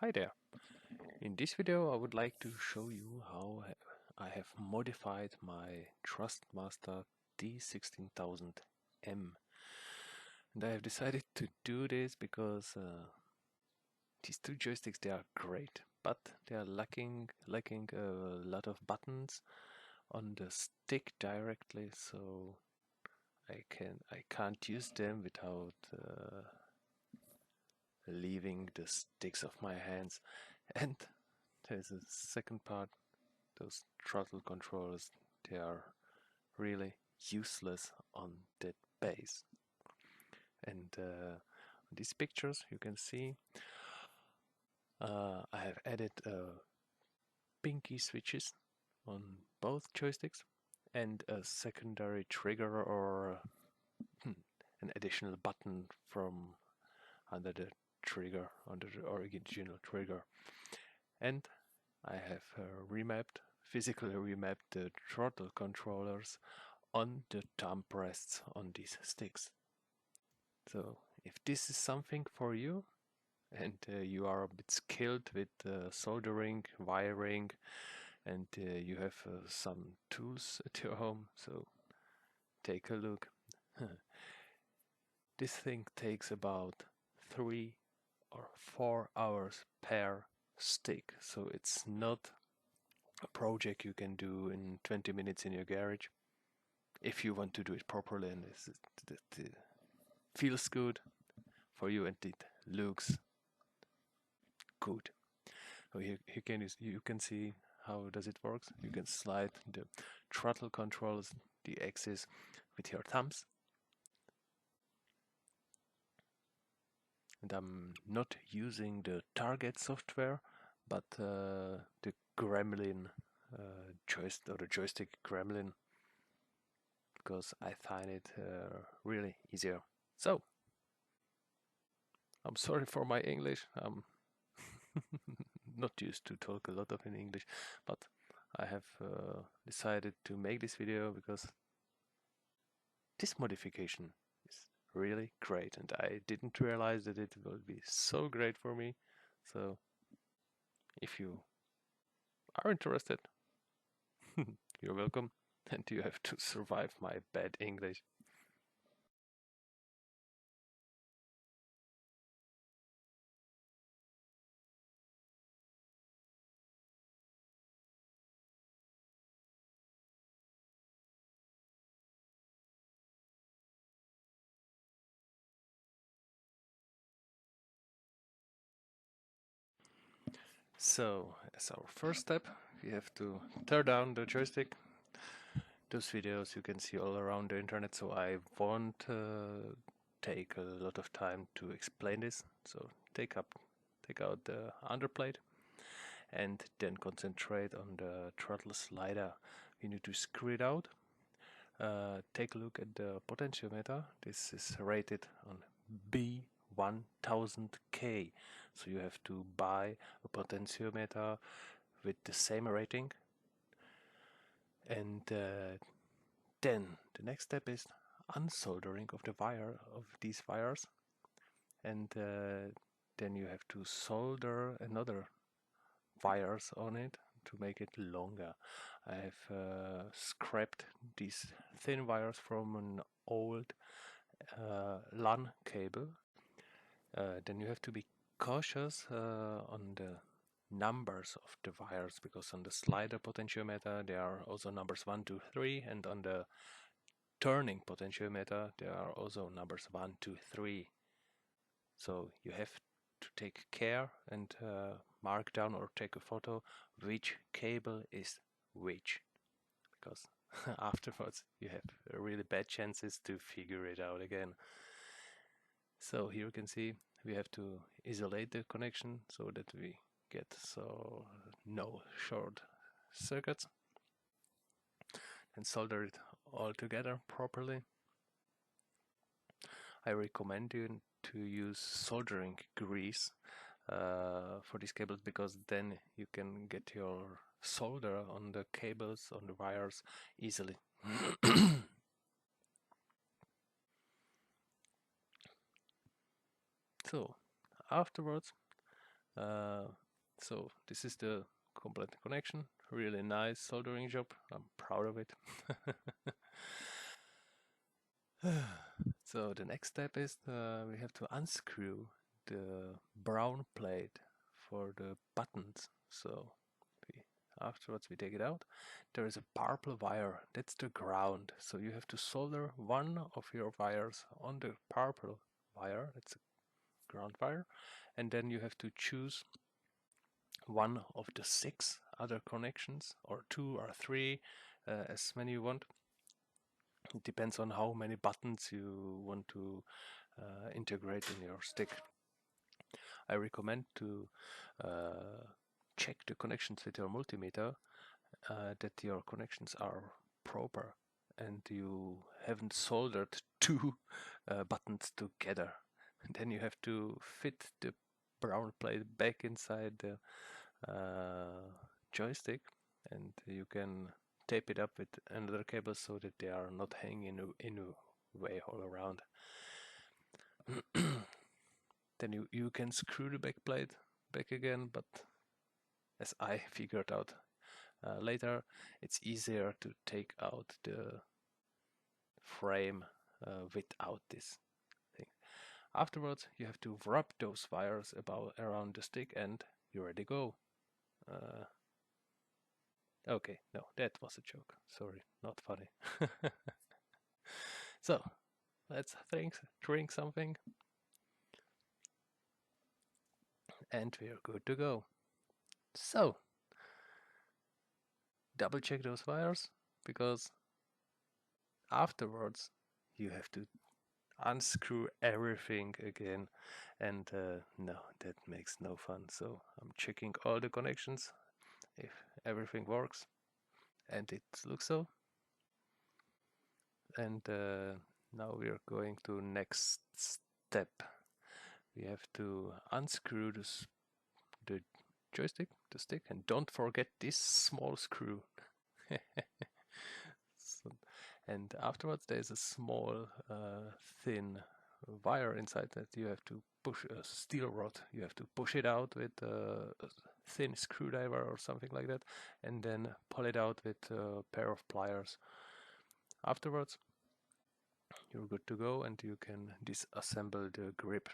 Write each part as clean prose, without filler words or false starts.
Hi there. In this video I would like to show you how I have modified my Thrustmaster T16000M. And I have decided to do this because these two joysticks, they are great, but they are lacking a lot of buttons on the stick directly, so I can't use them without leaving the sticks of my hands. And there's a second part. Those throttle controllers, they are really useless on that base. And on these pictures you can see I have added pinkie switches on both joysticks and a secondary trigger or an additional button from under the trigger, under the original trigger. And I have physically remapped the throttle controllers on the thumbrests on these sticks. So if this is something for you and you are a bit skilled with soldering, wiring, and you have some tools at your home, so take a look. This thing takes about 3 or 4 hours per stick, so it's not a project you can do in 20 minutes in your garage. If you want to do it properly and it feels good for you and it looks good. So you can see how does it works. You can slide the throttle controls, the axis, with your thumbs. And I'm not using the target software, but the Gremlin joystick, or the joystick Gremlin, because I find it really easier. So I'm sorry for my English. I'm not used to talk a lot of in English, but I have decided to make this video because this modification is really great, and I didn't realize that it will be so great for me. So if you are interested, you're welcome, and you have to survive my bad English. So as our first step, we have to tear down the joystick. Those videos you can see all around the internet, so I won't take a lot of time to explain this. So take out the underplate and then concentrate on the throttle slider. You need to screw it out. Take a look at the potentiometer. This is rated on B1000K, so you have to buy a potentiometer with the same rating. And then the next step is unsoldering of the wire of these wires, and then you have to solder another wires on it to make it longer. I have scrapped these thin wires from an old LAN cable. Then you have to be cautious on the numbers of the wires, because on the slider potentiometer there are also numbers 1, 2, 3, and on the turning potentiometer there are also numbers 1, 2, 3. So you have to take care and mark down or take a photo which cable is which, because afterwards you have really bad chances to figure it out again. So here you can see we have to isolate the connection so that we get no short circuits, and solder it all together properly. I recommend you to use soldering grease for these cables, because then you can get your solder on the cables, on the wires easily. So afterwards So this is the complete connection. Really nice soldering job. I'm proud of it. So the next step is we have to unscrew the brown plate for the buttons. So afterwards we take it out. There is a purple wire, that's the ground. So you have to solder one of your wires on the purple wire, that's a ground wire, and then you have to choose one of the 6 other connections, or 2 or 3, as many you want. It depends on how many buttons you want to integrate in your stick. I recommend to check the connections with your multimeter, that your connections are proper and you haven't soldered 2 buttons together. And then you have to fit the brown plate back inside the joystick, and you can tape it up with another cable so that they are not hanging in a way all around. Then you can screw the back plate back again, but as I figured out later, it's easier to take out the frame without this thing. Afterwards, you have to wrap those wires around the stick and you're ready to go. Okay, no, that was a joke. Sorry, not funny. So, let's drink something, and we're good to go. So, double check those wires, because afterwards you have to unscrew everything again, and no, that makes no fun. So I'm checking all the connections if everything works, and it looks so. And now we are going to next step. We have to unscrew the joystick, the stick, and don't forget this small screw. So, and afterwards there's a small thin wire inside that you have to push, a steel rod. You have to push it out with a thin screwdriver or something like that, and then pull it out with a pair of pliers. Afterwards you're good to go, and you can disassemble the grip.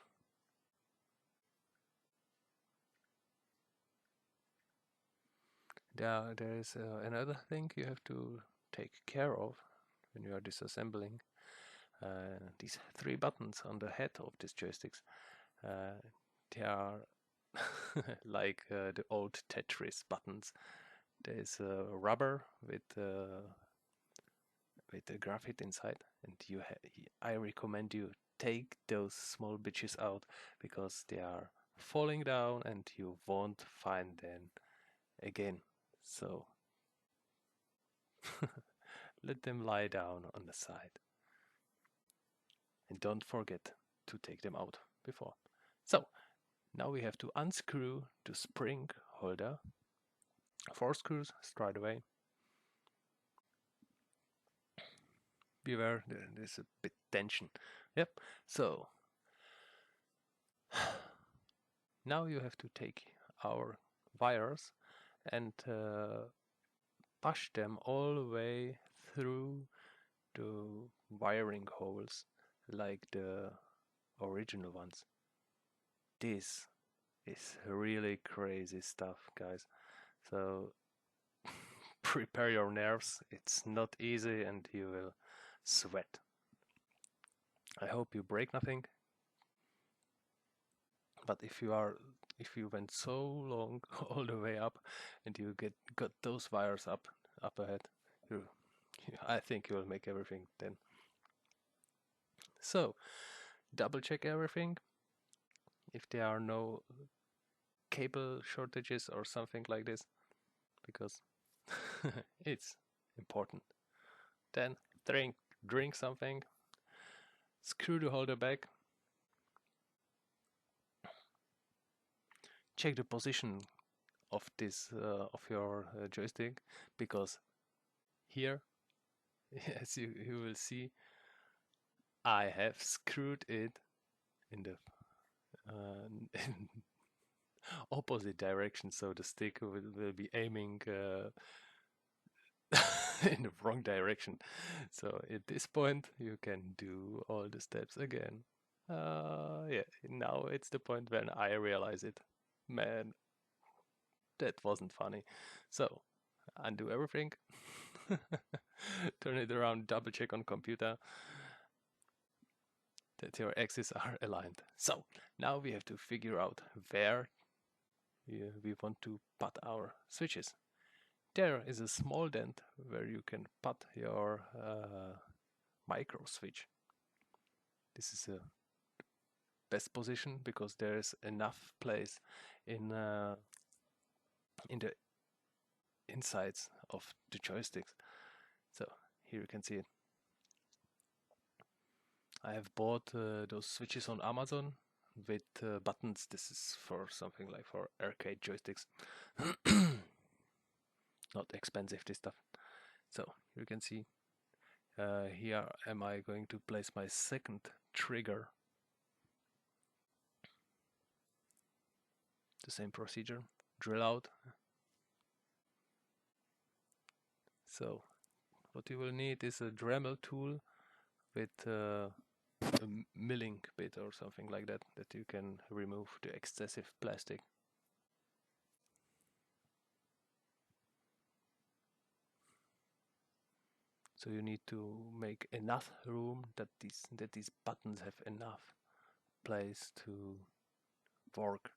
There is another thing you have to take care of when you are disassembling. These 3 buttons on the head of these joysticks, they are like the old Tetris buttons. There's rubber with the graphite inside, and I recommend you take those small bitches out, because they are falling down and you won't find them again. So let them lie down on the side. And don't forget to take them out before. So now we have to unscrew the spring holder. 4 screws straight away. Beware, there's a bit tension. Yep. So now you have to take our wires and push them all the way through the wiring holes like the original ones. This is really crazy stuff, guys. So prepare your nerves. It's not easy and you will sweat. I hope you break nothing. But if you went so long all the way up and you got those wires up ahead, I think you will make everything then. So double check everything. If there are no cable shortages or something like this, because it's important. Then drink something, screw the holder back, check the position of this of your joystick, because here, as you will see, I have screwed it in the opposite direction, so the stick will be aiming in the wrong direction. So at this point you can do all the steps again. Yeah, now it's the point when I realize it. Man, that wasn't funny. So undo everything, turn it around, double check on computer that your axes are aligned. So now we have to figure out where we want to put our switches. There is a small dent where you can put your micro switch. This is a best position because there is enough place in the insides of the joysticks. So here you can see it. I have bought those switches on Amazon with buttons. This is for something like for arcade joysticks. Not expensive, this stuff. So you can see here am I going to place my second trigger. The same procedure, drill out. So what you will need is a Dremel tool with a milling bit or something like that, that you can remove the excessive plastic. So you need to make enough room that these buttons have enough place to work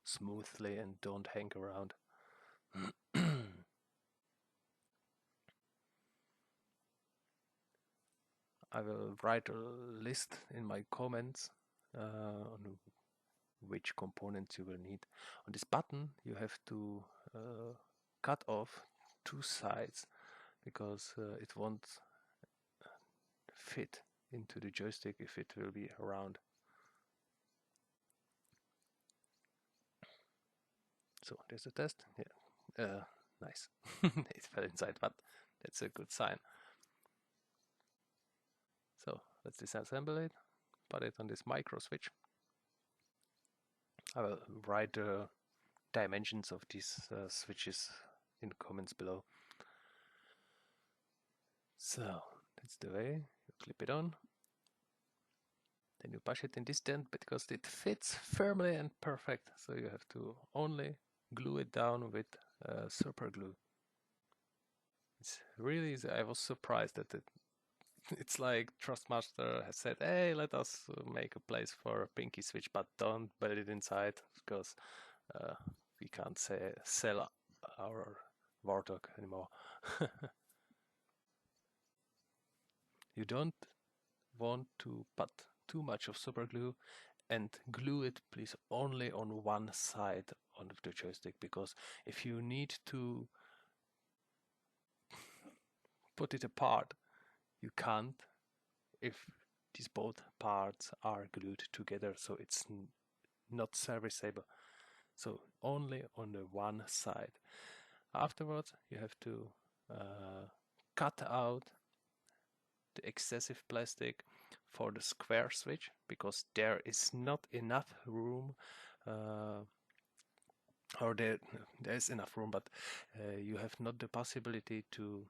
smoothly and don't hang around. I will write a list in my comments on which components you will need. On this button you have to cut off two sides because it won't fit into the joystick if it will be around. So there's the test. Yeah, nice. It fell inside, but that's a good sign. So let's disassemble it, put it on this micro switch. I will write the dimensions of these switches in the comments below. So that's the way. You clip it on. Then you push it in this dent because it fits firmly and perfect. So you have to only glue it down with super glue. It's really easy. I was surprised that it's like Thrustmaster has said, hey, let us make a place for a pinkie switch, but don't build it inside because we can't sell our warthog anymore. You don't want to put too much of super glue, and glue it please only on one side of the joystick, because if you need to put it apart, you can't if these both parts are glued together, so it's not serviceable. So only on the one side. Afterwards you have to cut out the excessive plastic for the square switch, because there is not enough room, or there is enough room, but you have not the possibility to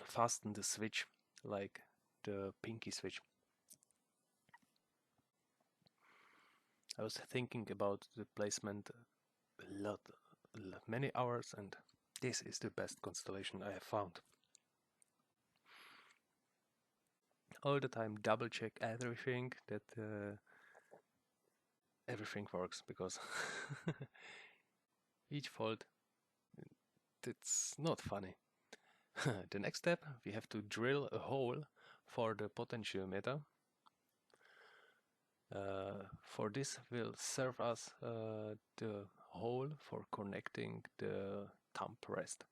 fasten the switch like the pinkie switch. I was thinking about the placement many hours, and this is the best constellation I have found. All the time double check everything, that everything works, because each fault, it's not funny. The next step, we have to drill a hole for the potentiometer. For this will serve us the hole for connecting the thumbrest.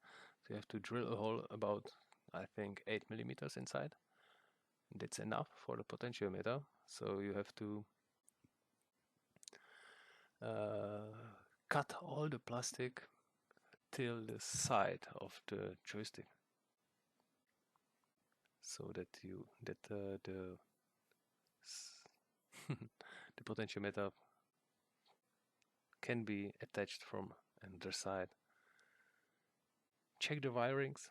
So you have to drill a hole about, I think, 8 millimeters inside. That's enough for the potentiometer. So you have to cut all the plastic till the side of the joystick, so that the potentiometer can be attached from another side. Check the wirings,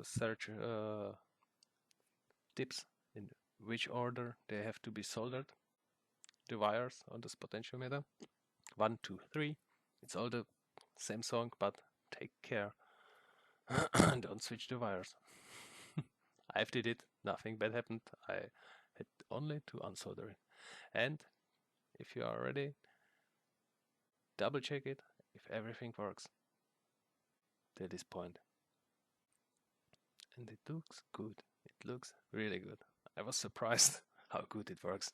search tips in which order they have to be soldered. The wires on this potentiometer, 1, 2, 3. It's all the same song, but take care. Don't switch the wires. I've did it, nothing bad happened. I had only to unsolder it. And if you are ready, double check it if everything works to this point. And it looks good. It looks really good. I was surprised how good it works.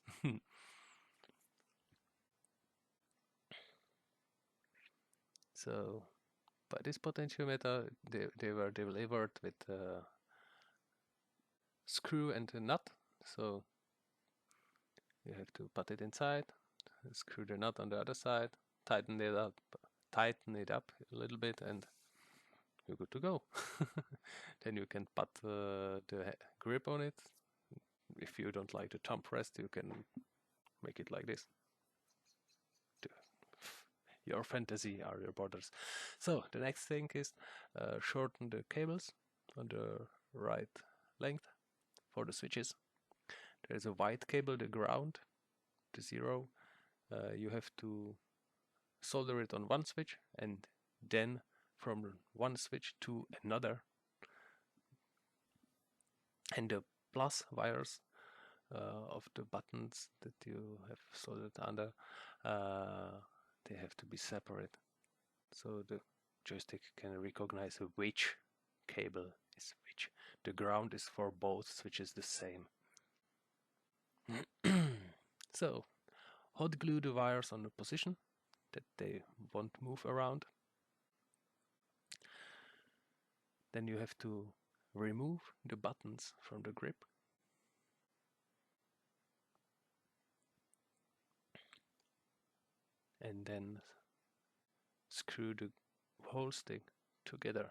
So, by this potentiometer, they were delivered with a screw and a nut. So, you have to put it inside, screw the nut on the other side, tighten it up a little bit, and you're good to go. Then you can put the grip on it. If you don't like the thumbrest, you can make it like this. Your fantasy are your borders. So the next thing is shorten the cables on the right length for the switches. There is a white cable, the ground, the 0. You have to solder it on one switch and then from one switch to another. And the plus wires of the buttons that you have soldered under, they have to be separate, so the joystick can recognize which cable is which. The ground is for both switches the same. So hot glue the wires on the position that they won't move around. Then you have to remove the buttons from the grip. And then screw the whole stick together.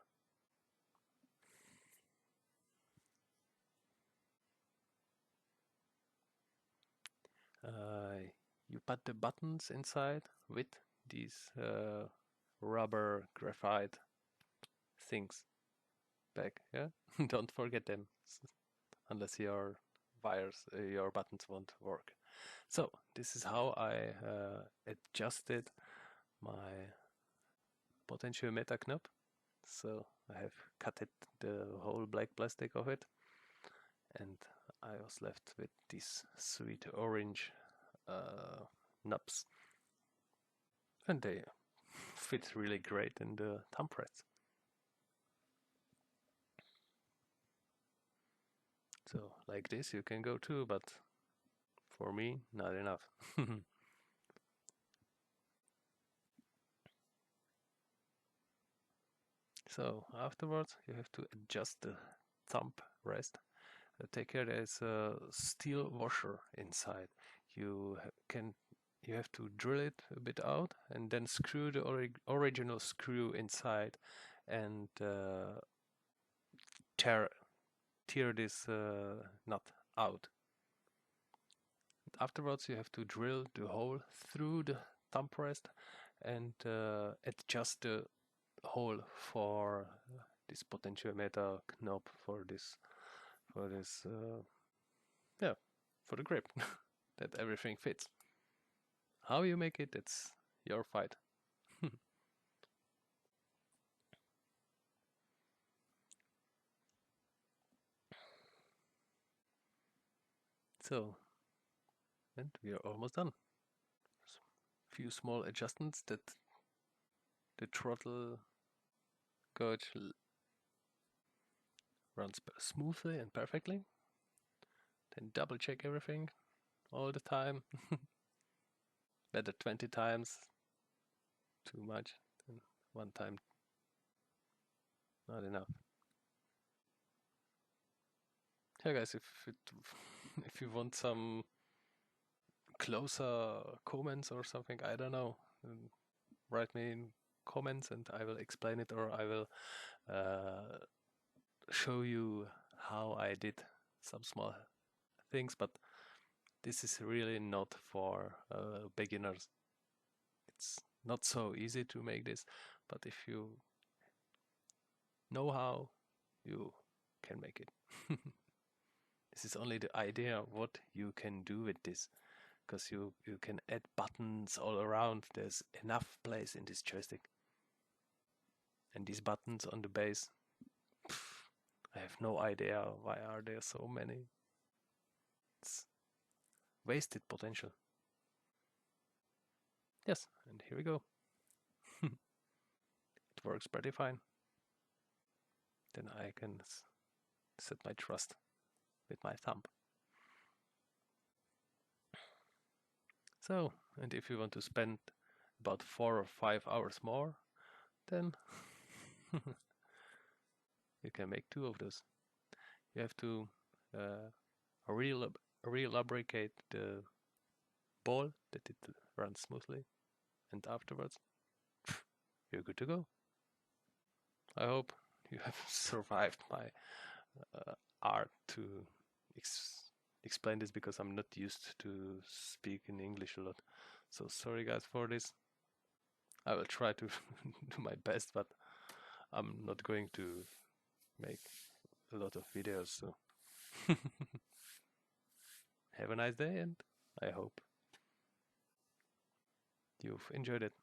You put the buttons inside with these rubber graphite things back, yeah? Don't forget them, unless your wires, your buttons won't work. So this is how I adjusted my potentiometer knob. So I have cut the whole black plastic of it, and I was left with these sweet orange knobs, and they fit really great in the thumbrest. So like this you can go too, but for me, not enough. So afterwards you have to adjust the thumb rest. Take care, there's a steel washer inside. You have to drill it a bit out and then screw the original screw inside and tear this nut out. Afterwards you have to drill the hole through the thumb rest and adjust the hole for this potentiometer knob, for the grip, that everything fits. How you make it, it's your fight. So, and we are almost done. Few small adjustments that the throttle gauge runs smoothly and perfectly. Then double check everything all the time. Better 20 times, too much, than one time, not enough. Yeah guys, if you want some closer comments or something, I don't know, write me in comments and I will explain it, or I will show you how I did some small things, but this is really not for beginners. It's not so easy to make this, but if you know how, you can make it. This is only the idea of what you can do with this, because you can add buttons all around. There's enough place in this joystick. And these buttons on the base, I have no idea why are there so many. It's wasted potential. Yes, and here we go. It works pretty fine. Then I can set my thrust with my thumb. So, and if you want to spend about 4 or 5 hours more, then you can make 2 of those. You have to re-lubricate the ball that it runs smoothly, and afterwards you're good to go. I hope you have survived my art to explain this, because I'm not used to speak in English a lot. So sorry guys for this. I will try to do my best, but I'm not going to make a lot of videos, so have a nice day, and I hope you've enjoyed it.